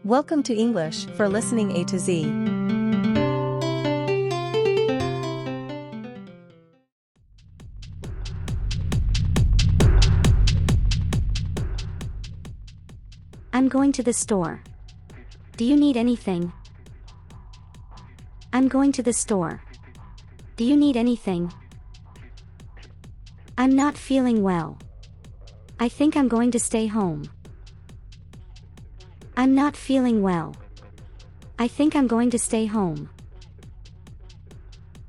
Welcome to English for Listening A to Z. I'm going to the store. Do you need anything? I'm going to the store. Do you need anything? I'm not feeling well. I think I'm going to stay home. I'm not feeling well. I think I'm going to stay home.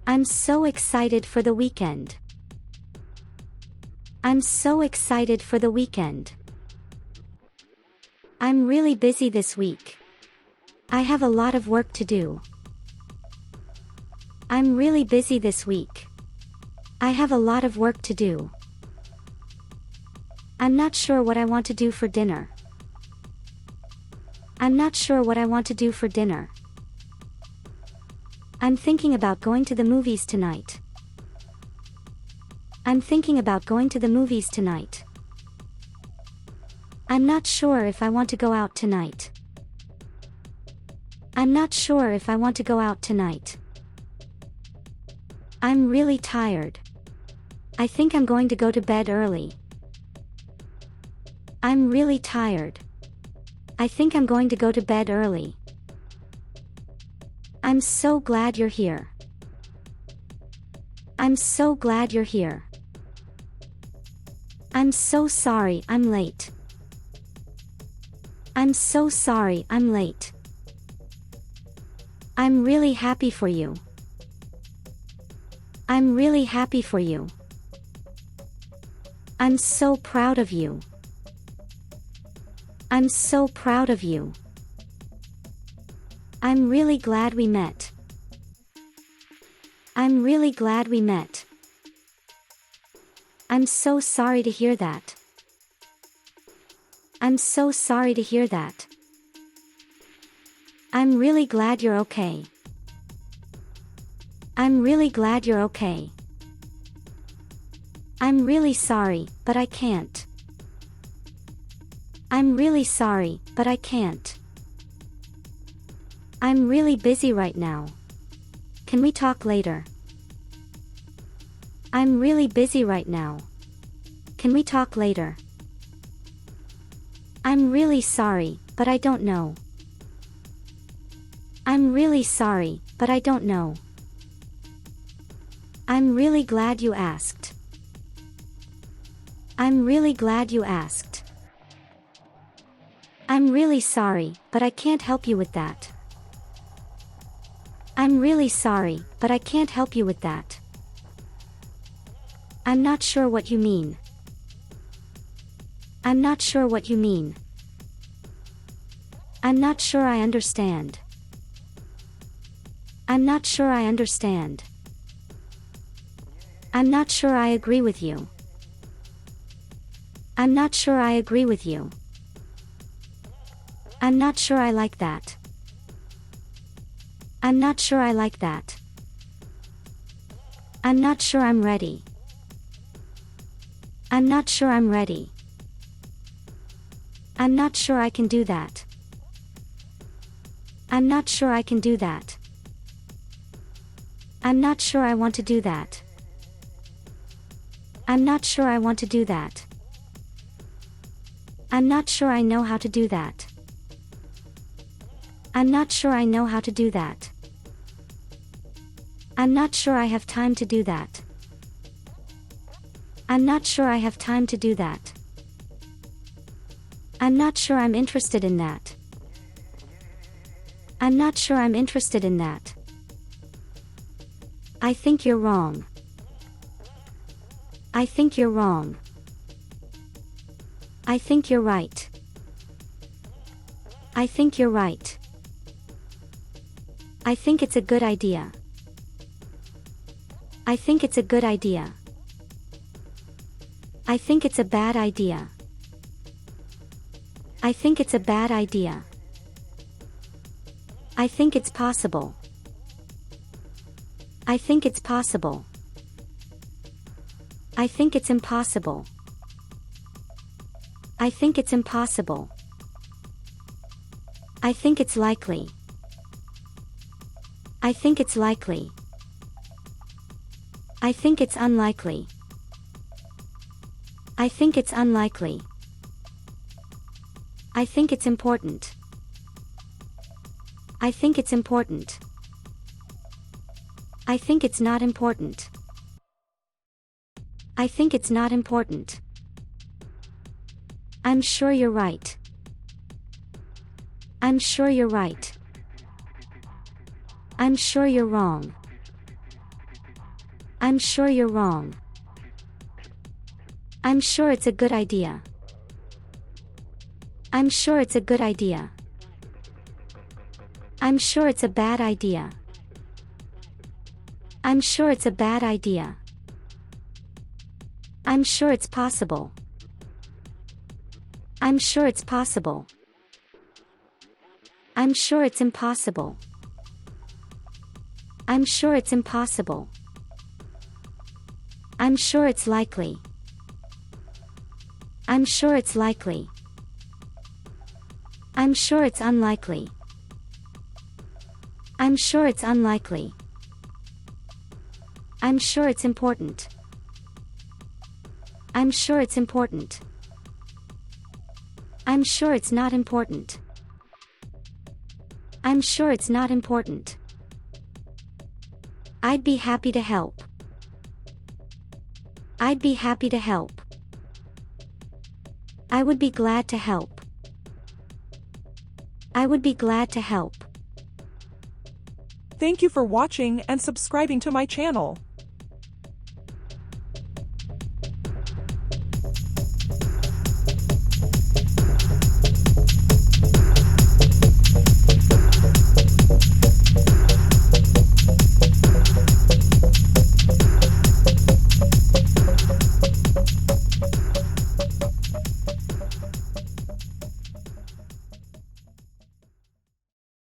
I'm so excited for the weekend. I'm so excited for the weekend. I'm really busy this week. I have a lot of work to do. I'm really busy this week. I have a lot of work to do. I'm not sure what I want to do for dinner. I'm not sure what I want to do for dinner. I'm thinking about going to the movies tonight. I'm thinking about going to the movies tonight. I'm not sure if I want to go out tonight. I'm not sure if I want to go out tonight. I'm really tired. I think I'm going to go to bed early. I'm really tired. I think I'm going to go to bed early. I'm so glad you're here. I'm so glad you're here. I'm so sorry I'm late. I'm so sorry I'm late. I'm really happy for you. I'm really happy for you. I'm so proud of you. I'm so proud of you. I'm really glad we met. I'm really glad we met. I'm so sorry to hear that. I'm so sorry to hear that. I'm really glad you're okay. I'm really glad you're okay. I'm really sorry, but I can't. I'm really sorry, but I can't. I'm really busy right now. Can we talk later? I'm really busy right now. Can we talk later? I'm really sorry, but I don't know. I'm really sorry, but I don't know. I'm really glad you asked. I'm really glad you asked. I'm really sorry, but I can't help you with that. I'm really sorry, but I can't help you with that. I'm not sure what you mean. I'm not sure what you mean. I'm not sure I understand. I'm not sure I understand. I'm not sure I agree with you. I'm not sure I agree with you. I'm not sure I like that. I'm not sure I like that. I'm not sure I'm ready. I'm not sure I'm ready. I'm not sure I can do that. I'm not sure I can do that. I'm not sure I want to do that. I'm not sure I want to do that. I'm not sure I know how to do that. I'm not sure I know how to do that. I'm not sure I have time to do that. I'm not sure I have time to do that. I'm not sure I'm interested in that. I'm not sure I'm interested in that. I think you're wrong. I think you're wrong. I think you're right. I think you're right. I think it's a good idea. I think it's a good idea. I think it's a bad idea. I think it's a bad idea. I think it's possible. I think it's possible. I think it's impossible. I think it's impossible. I think it's likely. I think it's likely. I think it's unlikely. I think it's unlikely. I think it's important. I think it's important. I think it's not important. I think it's not important. I'm sure you're right. I'm sure you're right. I'm sure you're wrong. I'm sure you're wrong. I'm sure it's a good idea. I'm sure it's a good idea. I'm sure it's a bad idea. I'm sure it's a bad idea. I'm sure it's possible. I'm sure it's possible. I'm sure it's impossible. I'm sure it's impossible. I'm sure it's likely. I'm sure it's likely. I'm sure it's unlikely. I'm sure it's unlikely. I'm sure it's important. I'm sure it's important. I'm sure it's not important. I'm sure it's not important. I'd be happy to help. I'd be happy to help. I would be glad to help. I would be glad to help. Thank you for watching and subscribing to my channel.